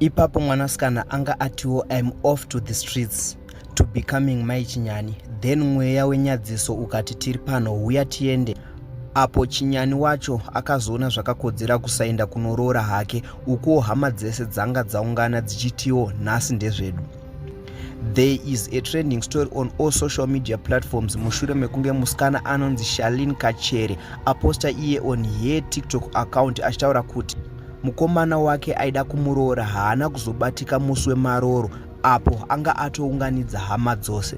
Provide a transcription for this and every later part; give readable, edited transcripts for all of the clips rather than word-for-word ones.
Ipapo mwanasikana anga atiwo I'm off to the streets to becoming Mai Chinyani, then mweya wenyadziso ukati tiri pano uya tiende. Apo Chinyani wacho akazoona zvakakodzera kusaenda kunoroora hake, uko hama dzese dzanga dzaungana dzichitiwo nhasi ndezvedu. There is a trending story on all social media platforms mushure mekunge musikana anonzi Charlene Kachere aposta iye on her TikTok account achitaura kuti mukomana wake aida kumuroora haana kuzobatika musi wemaroro, apo anga atounganidza hama dzose.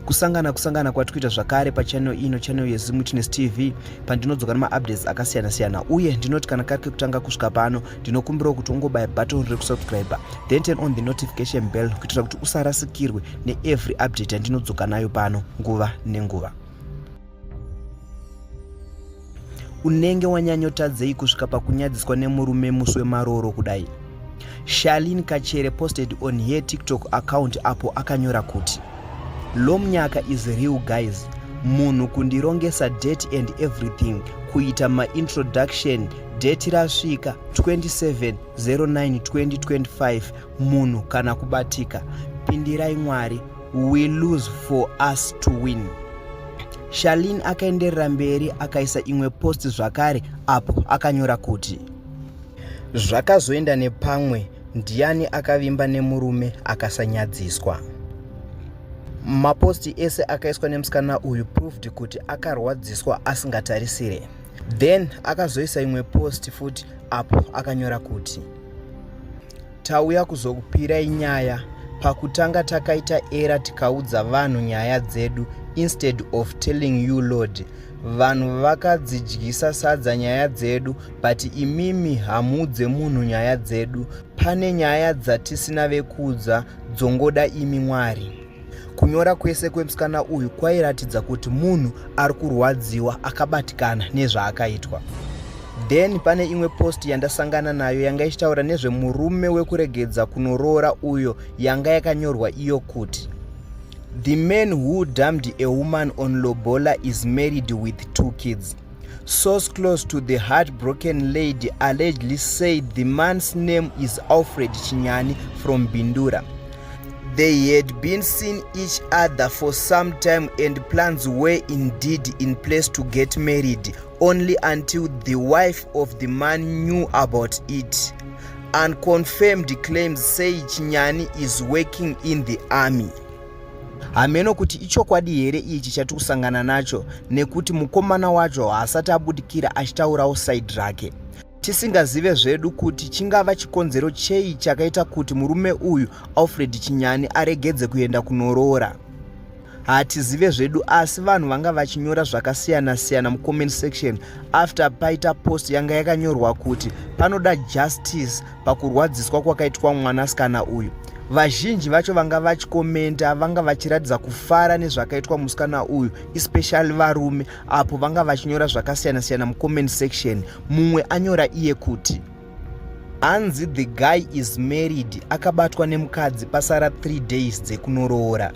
Kusangana kwatikuita zvakare pachannel ino, channel yeZimuTunes TV, pandinodzoka nemaupdates akasiyana-siyana, uye ndinoti kana kari kutanga kusvika pano ndinokumbira kuti ungobaya button rekusubscribe, then turn on the notification bell kuitira kuti usarasikirwe neevery update yandinodzoka nayo pano nguva nenguva. Unenge wanyanyotadzei kusvika pakunyadziswa nemurume musi wemaroro kudai? Charlene Kachere posted on her TikTok account apo akanyora kuti Lomnyaka is real guys, munhu kundirongesa date and everything, kuita ma-introduction, date rasvika 27/09/2025, munhu kana kubatika, pindirai Mwari, we lose for us to win. Charlene akaenderera mberi akaisa imwe post zvakare apo akanyora kuti zvakazoenda nepamwe, ndiani akavimba nemurume akasanyadziswa. Maposti ese akaiswa nemusikana uyu proved kuti akarwadziswa asingatarisire. Then akazoisa imwe post futi apo akanyora kuti tauya kuzokupirai nyaya, pakutanga takaita era tikaudza vanhu nyaya dzedu instead of telling you Lord. Vanhu vakadzidyisa sadza nyaya dzedu, but imimi hamudze munhu nyaya dzedu. Pane nyaya dzatisina vekuudza, dzongoda imi Mwari. Kunyora kwese kwemusikana uyu kwairatidza kuti munhu ari kurwadziwa akabatikana nezvaakaitwa. Then pane imwe post yandasangana nayo yanga ichitaura nezvemurume wekuregedza kunoroora uyo, yanga yakanyorwa iyo kuti the man who dumped a woman on Lobola is married with 2 kids. Source close to the heartbroken lady allegedly said the man's name is Alfred Chinyani from Bindura. They had been seeing each other for some time and plans were indeed in place to get married, only until the wife of the man knew about it. Unconfirmed claims say Chinyani is working in the army. Hameno kuti ichokwadi here ichi chatikusangana nacho, nekuti mukomana wacho haasati abudikira achitaurawo side rake. Tisingazive zvedu kuti chingava chikonzero chei chakaita kuti murume uyu Alfred Chinyani aregedze kuenda kunoroora. Hatizive zvedu, asi vanhu vanga vachinyora zvakasiyana-siyana mucomment section after paita post yanga yakanyorwa kuti panoda justice pakurwadziswa kwakaitwa mwanasikana uyu. Vazhinji vacho vanga vachikomenta vanga vachiratidza kufara nezvakaitwa musikana uyu, especially varume, apo vanga vachinyora zvakasiyana-siyana mucomment section. Mumwe anyora iye kuti anzi the guy is married, akabatwa nemukadzi pasara 3 days dzekunoroora.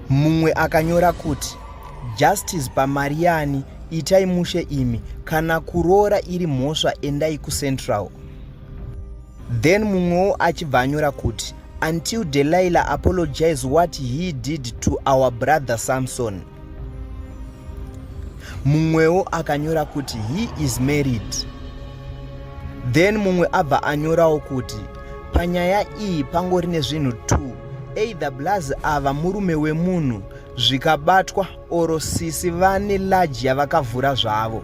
Mumwe akanyora kuti justice paMariani, itai mushe imi, kana kuroora iri mhosva endai kuCentral. Then mumwewo achibva anyora kuti until Delilah apologize what he did to our brother Samson. Mumwewo akanyora kuti he is married. Then mumwe abva anyorawo kuti panyaya iyi pangori nezvinhu 2, either blazi ava murume wemunhu zvikabatwa oro sisi vane laji yavakavhura zvavo.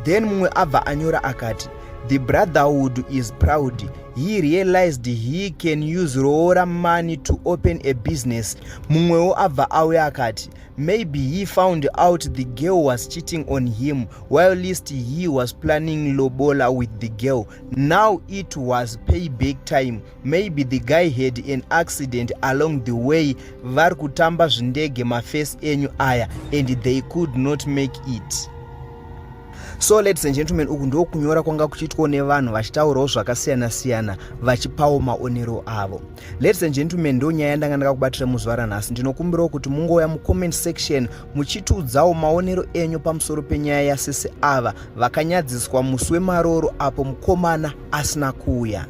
Then mumwe abva anyora akati the brotherhood is proud. He realized he can use roora money to open a business. Mumwewo abva auya akati maybe he found out the girl was cheating on him while least he was planning Lobola with the girl. Now it was payback time. Maybe the guy had an accident along the way, vari kutamba zvindege mafesi enyu aya, and they could not make it. So ladies and gentlemen, uku ndo kunyora kwanga kuchiitwa nevanhu vachitaurawo zvakasiyana-siyana vachipawo maonero avo. Ladies and gentlemen, ndo nyaya yandanga ndakakubatira muzuva ranhasi. Ndinokumbirawo kuti mungouya mucomment section muchitiudzawo maonero enyu pamusoro penyaya yasese ava vakanyadziswa musi wemaroro apo mukomana asina kuuya.